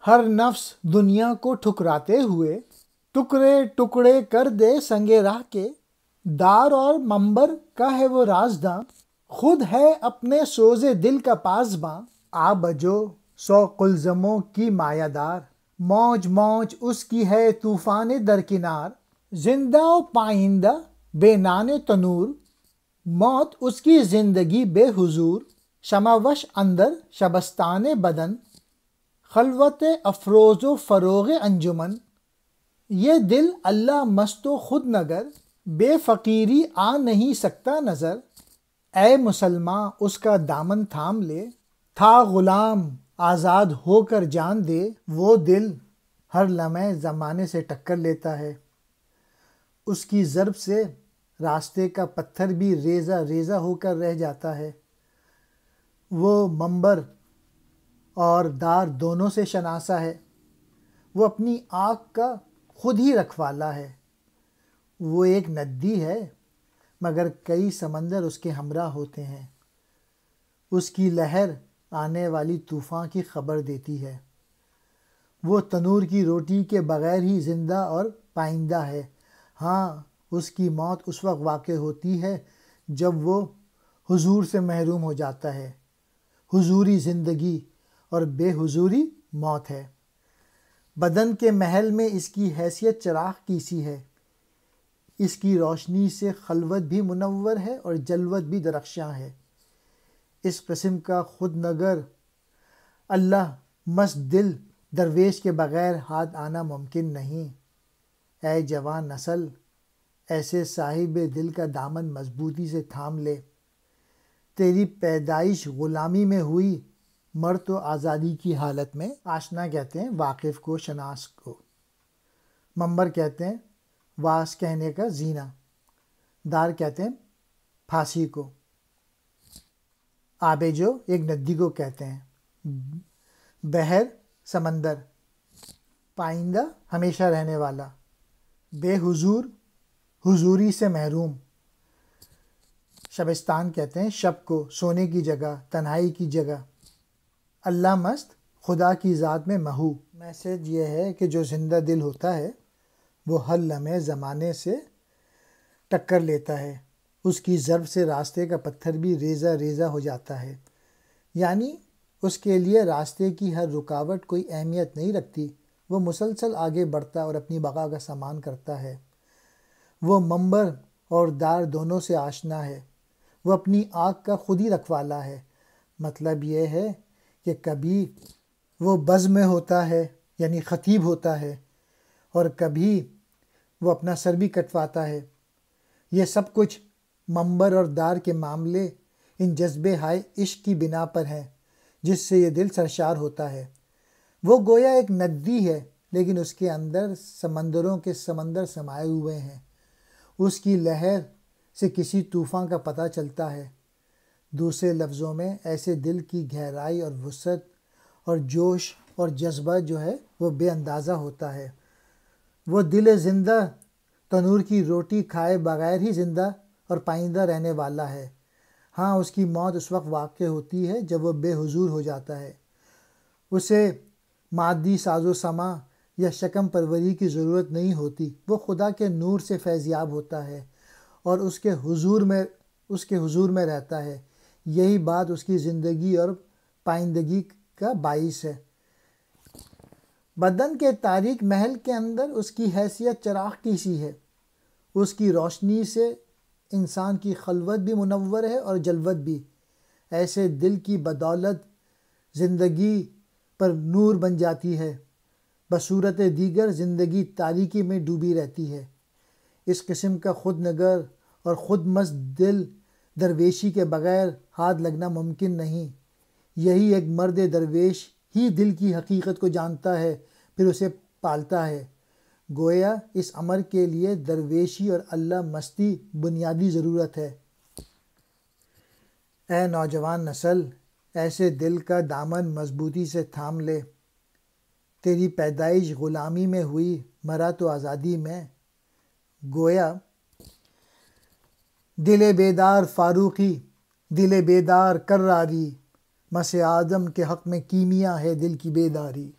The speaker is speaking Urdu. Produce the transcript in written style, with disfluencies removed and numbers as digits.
ہر نفس دنیا کو ٹھکراتے ہوئے ٹکڑے ٹکڑے کر دے سنگے راہ کے، دار اور منبر کا ہے وہ رازداں، خود ہے اپنے سوز دل کا پاسباں، آ بجو سو قلزموں کی مایہ دار، موج موج اس کی ہے طوفان درکنار، زندہ و پائندہ بے نان تنور، موت اس کی زندگی بے حضور، شمع وش اندر شبستان بدن، خلوت افروز و فروغ انجمن، یہ دل اللہ مست و خود نگر، بے فقیری آ نہیں سکتا نظر، اے مسلماں اس کا دامن تھام لے، تھا غلام آزاد ہو کر جان دے، وہ دل ہر لمحے زمانے سے ٹکر لیتا ہے، اس کی ضرب سے راستے کا پتھر بھی ریزہ ریزہ ہو کر رہ جاتا ہے، وہ منبر اور دار دونوں سے شناسا ہے، وہ اپنی آنکھ کا خود ہی رکھوالا ہے، وہ ایک ندی ہے مگر کئی سمندر اس کے ہمراہ ہوتے ہیں، اس کی لہر آنے والی طوفان کی خبر دیتی ہے، وہ تنور کی روٹی کے بغیر ہی زندہ اور پائندہ ہے، ہاں اس کی موت اس وقت واقع ہوتی ہے جب وہ حضور سے محروم ہو جاتا ہے، حضوری زندگی اور بے حضوری موت ہے، بدن کے محل میں اس کی حیثیت چراغ کی سی ہے، اس کی روشنی سے خلوت بھی منور ہے اور جلوت بھی درخشاں ہے، اس قسم کا خود نگر اللہ مست دل درویش کے بغیر ہاتھ آنا ممکن نہیں، اے جوان نسل ایسے صاحب دل کا دامن مضبوطی سے تھام لے، تیری پیدائش غلامی میں ہوئی، مر تو آزادی کی حالت میں، آشنا کہتے ہیں واقف کو، شناس کو، منبر کہتے ہیں واس کہنے کا زینہ، دار کہتے ہیں پھانسی کو، آب جو ایک ندی کو کہتے ہیں، بحر سمندر، پائندہ ہمیشہ رہنے والا، بے حضور حضوری سے محروم، شبستان کہتے ہیں شب کو، سونے کی جگہ، تنہائی کی جگہ، اللہ مست خدا کی ذات میں محو۔ میسج یہ ہے کہ جو زندہ دل ہوتا ہے وہ ہر لمحے زمانے سے ٹکر لیتا ہے، اس کی ضرب سے راستے کا پتھر بھی ریزہ ریزہ ہو جاتا ہے، یعنی اس کے لیے راستے کی ہر رکاوٹ کوئی اہمیت نہیں رکھتی، وہ مسلسل آگے بڑھتا اور اپنی بقا کا سامان کرتا ہے، وہ منبر اور دار دونوں سے آشنا ہے، وہ اپنی آنکھ کا خود ہی رکھوالا ہے، مطلب یہ ہے کہ کبھی وہ بزم میں ہوتا ہے یعنی خطیب ہوتا ہے، اور کبھی وہ اپنا سر بھی کٹواتا ہے، یہ سب کچھ منبر اور دار کے معاملے ان جذبے ہائے عشق کی بنا پر ہیں جس سے یہ دل سرشار ہوتا ہے، وہ گویا ایک ندی ہے لیکن اس کے اندر سمندروں کے سمندر سمائے ہوئے ہیں، اس کی لہر سے کسی طوفان کا پتہ چلتا ہے، دوسرے لفظوں میں ایسے دل کی گہرائی اور وسعت اور جوش اور جذبہ جو ہے وہ بے اندازہ ہوتا ہے، وہ دل زندہ تنور کی روٹی کھائے بغیر ہی زندہ اور پائندہ رہنے والا ہے، ہاں اس کی موت اس وقت واقع ہوتی ہے جب وہ بے حضور ہو جاتا ہے، اسے مادی ساز و سما یا شکم پروری کی ضرورت نہیں ہوتی، وہ خدا کے نور سے فیضیاب ہوتا ہے اور اس کے حضور میں رہتا ہے، یہی بات اس کی زندگی اور پائندگی کا باعث ہے، بدن کے تاریک محل کے اندر اس کی حیثیت چراغ کی سی ہے، اس کی روشنی سے انسان کی خلوت بھی منور ہے اور جلوت بھی، ایسے دل کی بدولت زندگی پر نور بن جاتی ہے، بصورت دیگر زندگی تاریکی میں ڈوبی رہتی ہے، اس قسم کا خود نگر اور خود مست دل درویشی کے بغیر ہاتھ لگنا ممکن نہیں، یہی ایک مرد درویش ہی دل کی حقیقت کو جانتا ہے پھر اسے پالتا ہے، گویا اس امر کے لیے درویشی اور اللہ مستی بنیادی ضرورت ہے، اے نوجوان نسل ایسے دل کا دامن مضبوطی سے تھام لے، تیری پیدائش غلامی میں ہوئی، مرا تو آزادی میں، گویا دل بیدار فاروقی، دل بیدار کراری، مس آدم کے حق میں کیمیا ہے دل کی بیداری۔